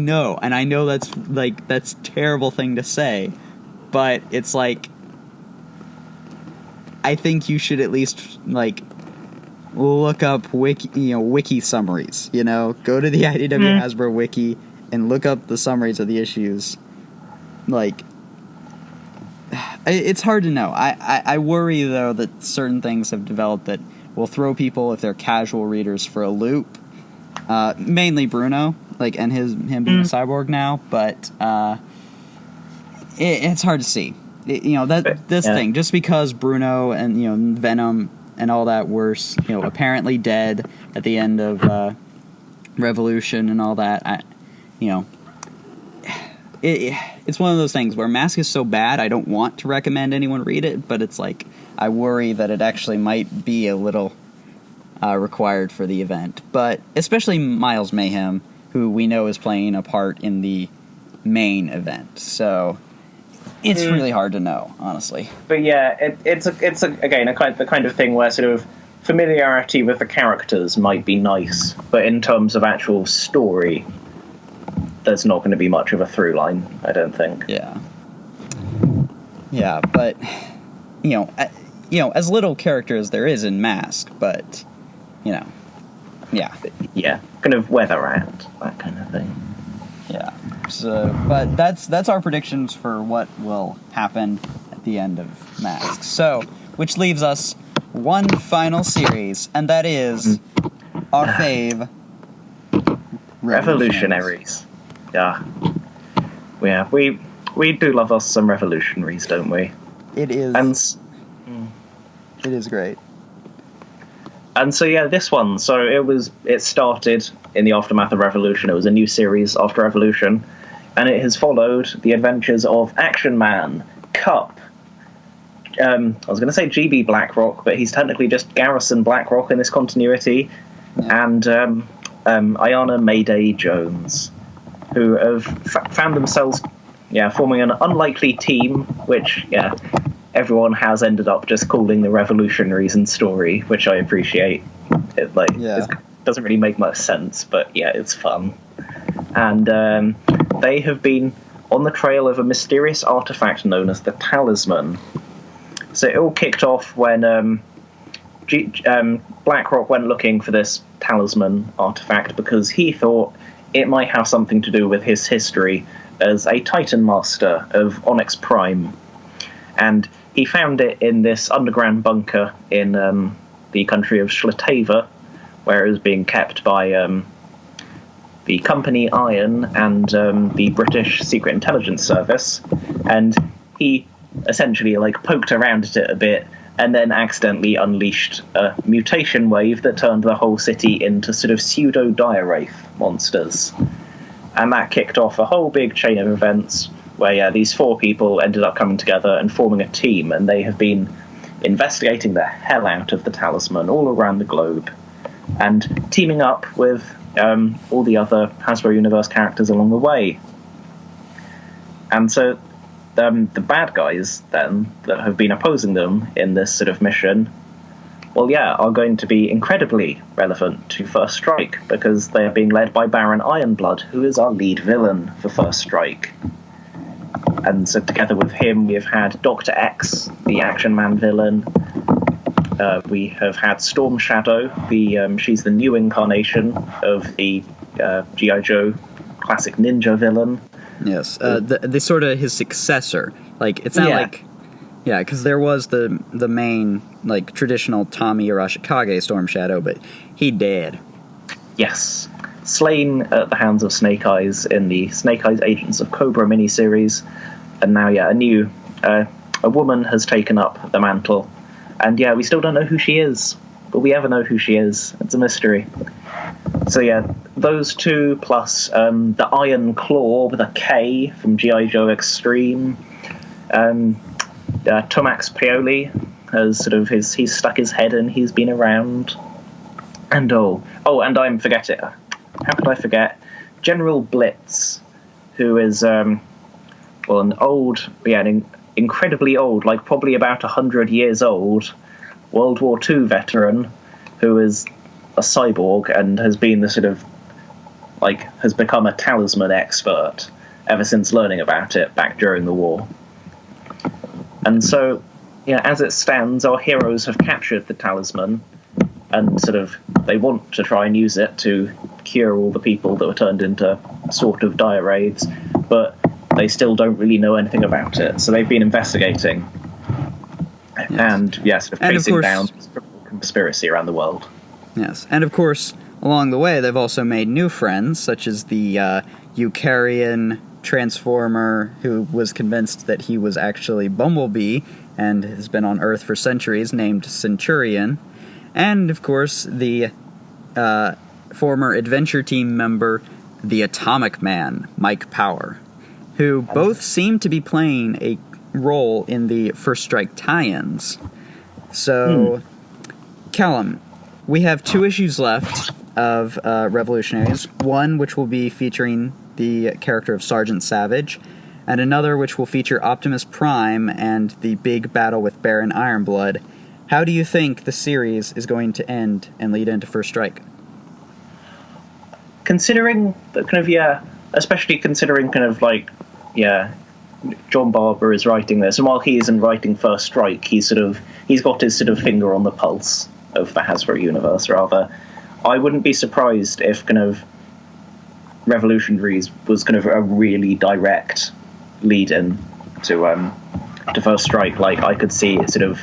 B: know that's a terrible thing to say, but it's like, I think you should at least look up wiki summaries. Go to the IDW Hasbro wiki and look up the summaries of the issues. It's hard to know. I worry though that certain things have developed that will throw people, if they're casual readers, for a loop. Mainly Bruno, and him being a cyborg now, but it's hard to see. Thing, just because Bruno and Venom and all that were apparently dead at the end of Revolution and all that, it's one of those things where Mask is so bad I don't want to recommend anyone read it, but it's I worry that it actually might be a little required for the event. But especially Miles Mayhem, who we know is playing a part in the main event, so it's really hard to know, honestly.
D: But yeah, it's again the kind of thing where sort of familiarity with the characters might be nice, but in terms of actual story, there's not going to be much of a through line, I don't think.
B: Yeah, but as little character as there is in Mask, but yeah,
D: kind of where they're at, that kind of thing.
B: Yeah. So, but that's our predictions for what will happen at the end of Mask. So, which leaves us one final series, and that is our fave,
D: Revolutionaries. Yeah, we do love us some Revolutionaries, don't we?
B: It is. It is great.
D: And so this one. So it started in the aftermath of Revolution. It was a new series after Revolution, and it has followed the adventures of Action Man, Cup. I was going to say GB Blackrock, but he's technically just Garrison Blackrock in this continuity, and Ayana Mayday Jones, who have found themselves forming an unlikely team, which everyone has ended up just calling the Revolutionaries in story, which I appreciate. It doesn't really make much sense, but it's fun. And they have been on the trail of a mysterious artifact known as the Talisman. So it all kicked off when Blackrock went looking for this Talisman artifact because he thought it might have something to do with his history as a Titan Master of Onyx Prime. And he found it in this underground bunker in the country of Schlatava, where it was being kept by the Company Iron and the British Secret Intelligence Service. And he essentially poked around at it a bit and then accidentally unleashed a mutation wave that turned the whole city into sort of pseudo-Dire-Wraith monsters. And that kicked off a whole big chain of events where these four people ended up coming together and forming a team, and they have been investigating the hell out of the Talisman all around the globe and teaming up with all the other Hasbro Universe characters along the way. And so the bad guys then that have been opposing them in this sort of mission are going to be incredibly relevant to First Strike, because they are being led by Baron Ironblood, who is our lead villain for First Strike. And so together with him we have had Dr. X, the Action Man villain. We have had Storm Shadow, she's the new incarnation of the G.I. Joe classic ninja villain.
B: Yes, the sort of his successor. It's not because there was the main traditional Tommy Arashikage Storm Shadow, but he dead.
D: Yes, slain at the hands of Snake Eyes in the Snake Eyes Agents of Cobra miniseries, and now a woman has taken up the mantle, and we still don't know who she is. Will we ever know who she is? It's a mystery. So those two plus the Iron Claw with a K from G.I. Joe Extreme. Tomax Paoli has he's stuck his head in. He's been around. And and I'm forgetting. How could I forget? General Blitz, who is an old, an incredibly old, probably about 100 years old, World War II veteran, who is a cyborg and has been the sort of has become a talisman expert ever since learning about it back during the war. And so, as it stands, our heroes have captured the talisman, and they want to try and use it to cure all the people that were turned into sort of dire wraiths, but they still don't really know anything about it. So they've been investigating, and facing down conspiracy around the world.
B: Yes, and of course, along the way, they've also made new friends, such as the Eukaryan Transformer, who was convinced that he was actually Bumblebee and has been on Earth for centuries, named Centurion. And, of course, the former Adventure Team member, the Atomic Man, Mike Power, who both seem to be playing a role in the First Strike tie-ins. So, Callum, we have 2 issues left of Revolutionaries. One which will be featuring the character of Sergeant Savage, and another which will feature Optimus Prime and the big battle with Baron Ironblood. How do you think the series is going to end and lead into First Strike?
D: Considering that kind of, especially considering kind of like, John Barber is writing this, and while he isn't writing First Strike, he's got his sort of finger on the pulse of the Hasbro Universe, rather. I wouldn't be surprised if kind of Revolutionaries was kind of a really direct lead-in to First Strike. Like, I could see it sort of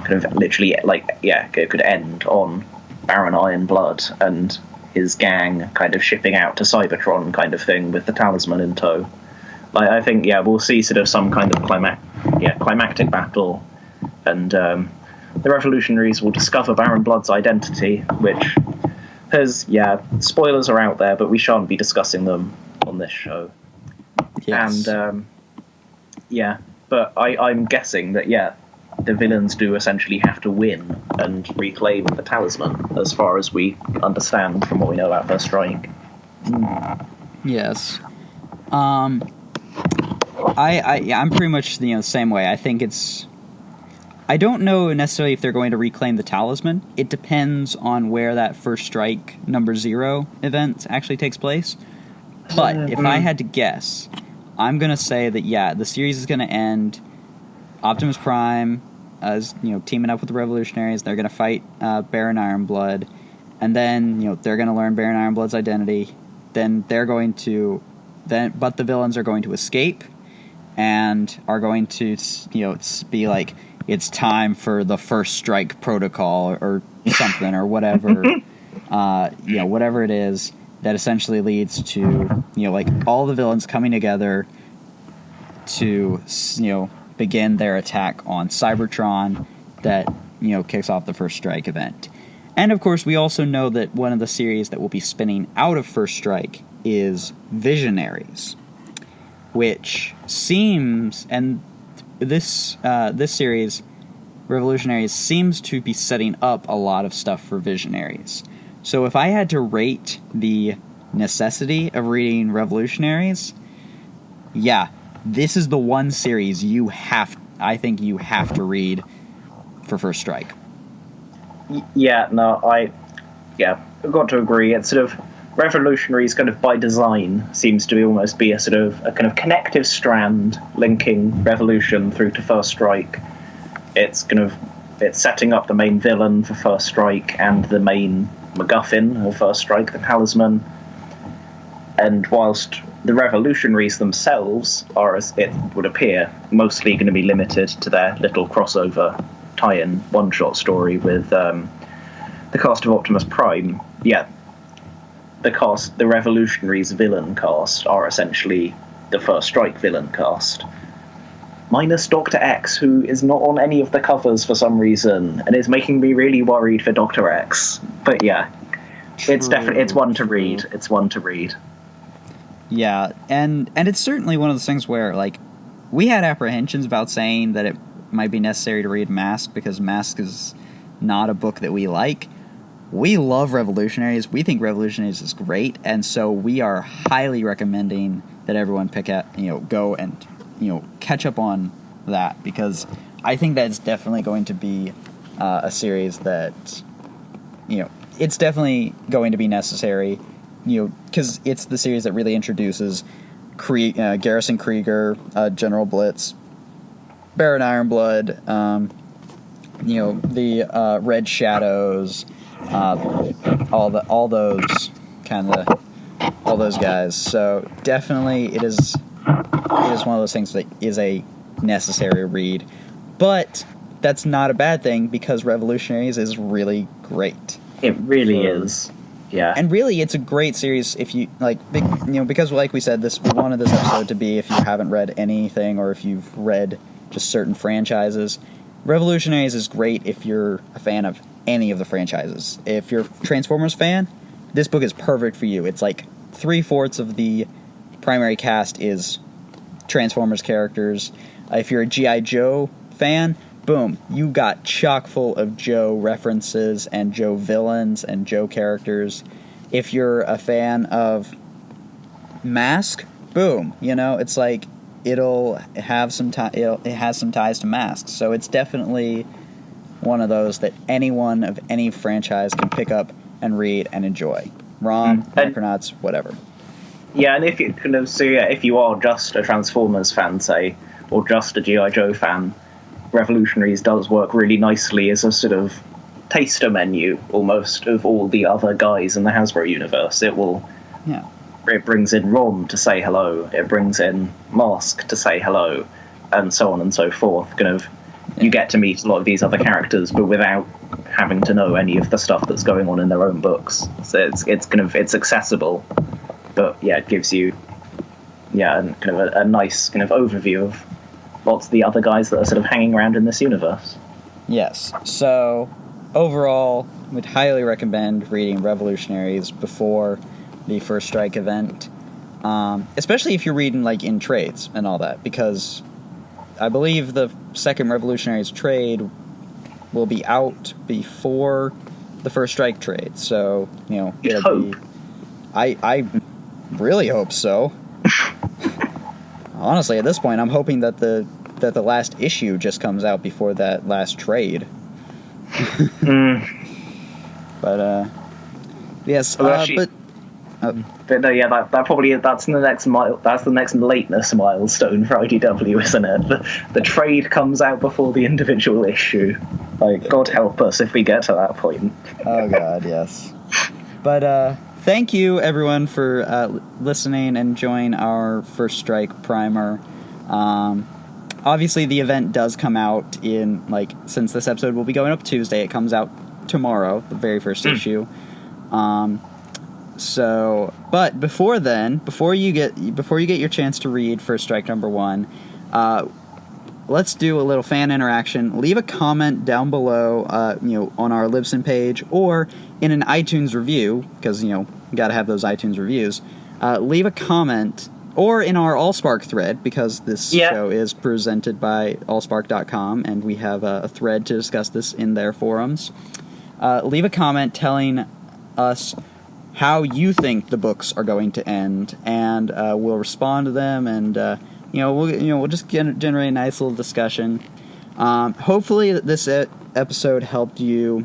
D: kind of literally, it could end on Baron Ironblood and his gang kind of shipping out to Cybertron kind of thing with the talisman in tow. Like, I think, we'll see sort of some kind of climactic battle, and the Revolutionaries will discover Baron Blood's identity, which has, spoilers are out there, but we shan't be discussing them on this show.
B: Yes.
D: And, but I'm guessing that, the villains do essentially have to win and reclaim the talisman, as far as we understand from what we know about First Strike.
B: Yes. I'm pretty much the same way. I think I don't know necessarily if they're going to reclaim the talisman. It depends on where that First Strike number 0 event actually takes place. But if I had to guess, I'm going to say that, the series is going to end. Optimus Prime is, teaming up with the Revolutionaries. They're going to fight Baron Ironblood. And then, they're going to learn Baron Ironblood's identity. Then but the villains are going to escape and are going to, be like, it's time for the First Strike protocol or something or whatever, whatever it is that essentially leads to, all the villains coming together to, begin their attack on Cybertron that, kicks off the First Strike event. And, of course, we also know that one of the series that will be spinning out of First Strike is Visionaries, which seems, and this series, Revolutionaries, seems to be setting up a lot of stuff for Visionaries. So if I had to rate the necessity of reading Revolutionaries, this is the one series I think you have to read for First Strike.
D: I've got to agree. It's sort of Revolutionaries kind of by design seems to almost be a sort of a kind of connective strand linking Revolution through to First Strike. It's setting up the main villain for First Strike and the main MacGuffin of First Strike, the talisman. And whilst the Revolutionaries themselves are, as it would appear, mostly going to be limited to their little crossover tie-in one-shot story with the cast of Optimus Prime, the Revolutionaries villain cast are essentially the First Strike villain cast. Minus Dr. X, who is not on any of the covers for some reason, and is making me really worried for Dr. X. But it's one to read. It's one to read.
B: Yeah, and it's certainly one of those things where, like, we had apprehensions about saying that it might be necessary to read Mask, because Mask is not a book that we like. We love Revolutionaries. We think Revolutionaries is great, and so we are highly recommending that everyone go and, catch up on that, because I think that's definitely going to be a series that, it's definitely going to be necessary, because it's the series that really introduces Garrison Krieger, General Blitz, Baron Ironblood, the Red Shadows, all those guys. So definitely it is one of those things that is a necessary read. But that's not a bad thing, because Revolutionaries is really great.
D: It really is. Yeah.
B: And really, it's a great series if you, like, because like we said, we wanted this episode to be if you haven't read anything or if you've read just certain franchises. Revolutionaries is great if you're a fan of any of the franchises. If you're a Transformers fan, this book is perfect for you. It's like 3/4 of the primary cast is Transformers characters. If you're a G.I. Joe fan, boom, you got chock full of Joe references and Joe villains and Joe characters. If you're a fan of Mask, boom, it's like it has some ties to Mask. So it's definitely one of those that anyone of any franchise can pick up and read and enjoy. Rom, Micronauts, whatever.
D: Yeah, and if you if you are just a Transformers fan, say, or just a G.I. Joe fan, Revolutionaries does work really nicely as a sort of taster menu, almost, of all the other guys in the Hasbro universe. It brings in Rom to say hello, it brings in Mask to say hello, and so on and so forth. You get to meet a lot of these other characters, but without having to know any of the stuff that's going on in their own books. So it's accessible, but it gives you a nice kind of overview of lots of the other guys that are sort of hanging around in this universe.
B: Yes. So overall, we'd highly recommend reading Revolutionaries before the First Strike event, especially if you're reading like in trades and all that, because I believe the second Revolutionaries trade will be out before the First Strike trade. So,
D: You'd hope.
B: I really hope so. Honestly, at this point, I'm hoping that the last issue just comes out before that last trade. But yes,
D: But no, that's the next that's the next lateness milestone for IDW, isn't it? The trade comes out before the individual issue. Like, God help us if we get to that point.
B: Oh God, yes. But thank you everyone for listening and enjoying our First Strike primer. Obviously, the event does come out since this episode will be going up Tuesday, it comes out tomorrow, the very first issue. But before then, before you get your chance to read First Strike number 1, let's do a little fan interaction. Leave a comment down below, on our Libsyn page or in an iTunes review, because you got to have those iTunes reviews. Leave a comment, or in our AllSpark thread, because this show is presented by allspark.com, and we have a thread to discuss this in their forums. Leave a comment telling us how you think the books are going to end, and we'll respond to them, and we'll just generate a nice little discussion. Hopefully, this episode helped you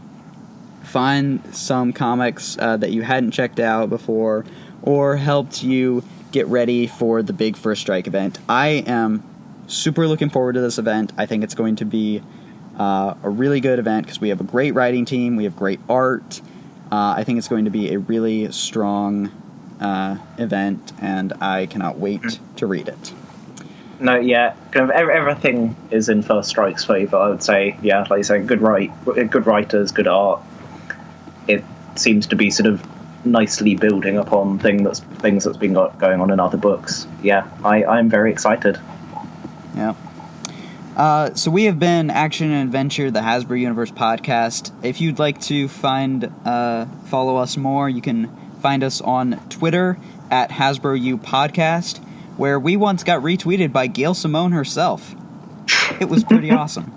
B: find some comics that you hadn't checked out before, or helped you get ready for the big First Strike event. I am super looking forward to this event. I think it's going to be a really good event because we have a great writing team, we have great art. I think it's going to be a really strong event, and I cannot wait to read it.
D: No, kind of everything is in First Strike's favour, I would say. Yeah, like you say, good writers, good art. It seems to be sort of nicely building upon things that's been going on in other books. Yeah, I'm very excited.
B: Yeah. So we have been Action and Adventure, the Hasbro Universe podcast. If you'd like to follow us more, you can find us on Twitter at HasbroU Podcast, where we once got retweeted by Gail Simone herself. It was pretty awesome.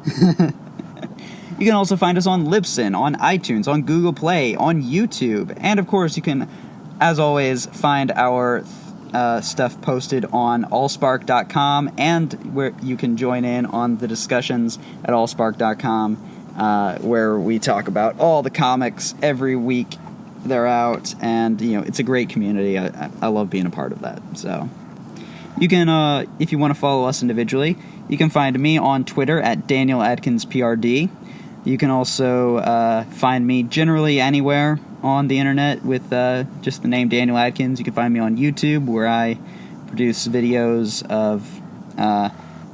B: You can also find us on Libsyn, on iTunes, on Google Play, on YouTube, and of course you can, as always, find our stuff posted on allspark.com, and where you can join in on the discussions at allspark.com, where we talk about all the comics every week they're out, and it's a great community. I love being a part of that. So you can, if you want to follow us individually, you can find me on Twitter at DanielAdkinsPRD. You can also find me generally anywhere on the internet with just the name Daniel Adkins. You can find me on YouTube, where I produce videos of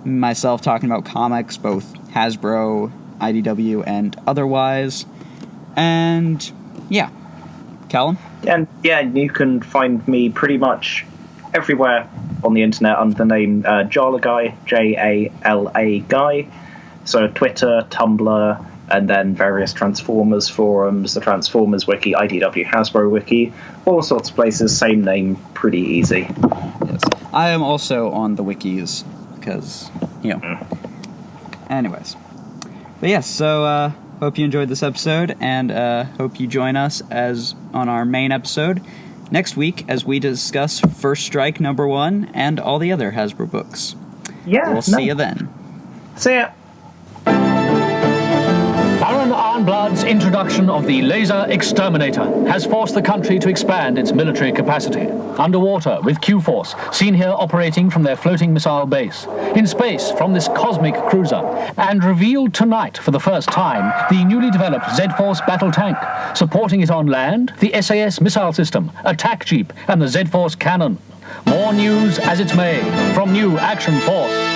B: myself talking about comics, both Hasbro IDW and otherwise. And yeah, Callum?
D: And yeah, you can find me pretty much everywhere on the internet under the name Jala Guy, Jala Guy. So Twitter, Tumblr, and then various Transformers forums, the Transformers Wiki, IDW Hasbro Wiki, all sorts of places, same name, pretty easy.
B: Yes. I am also on the wikis, because, Anyways. But yes, so hope you enjoyed this episode, and hope you join us as on our main episode next week as we discuss First Strike #1 and all the other Hasbro books.
D: Yeah,
B: we'll see you then.
D: See ya.
A: Baron Arnblood's introduction of the laser exterminator has forced the country to expand its military capacity. Underwater, with Q-Force, seen here operating from their floating missile base. In space, from this cosmic cruiser. And revealed tonight, for the first time, the newly developed Z-Force battle tank. Supporting it on land, the SAS missile system, attack jeep, and the Z-Force cannon. More news as it's made from New Action Force.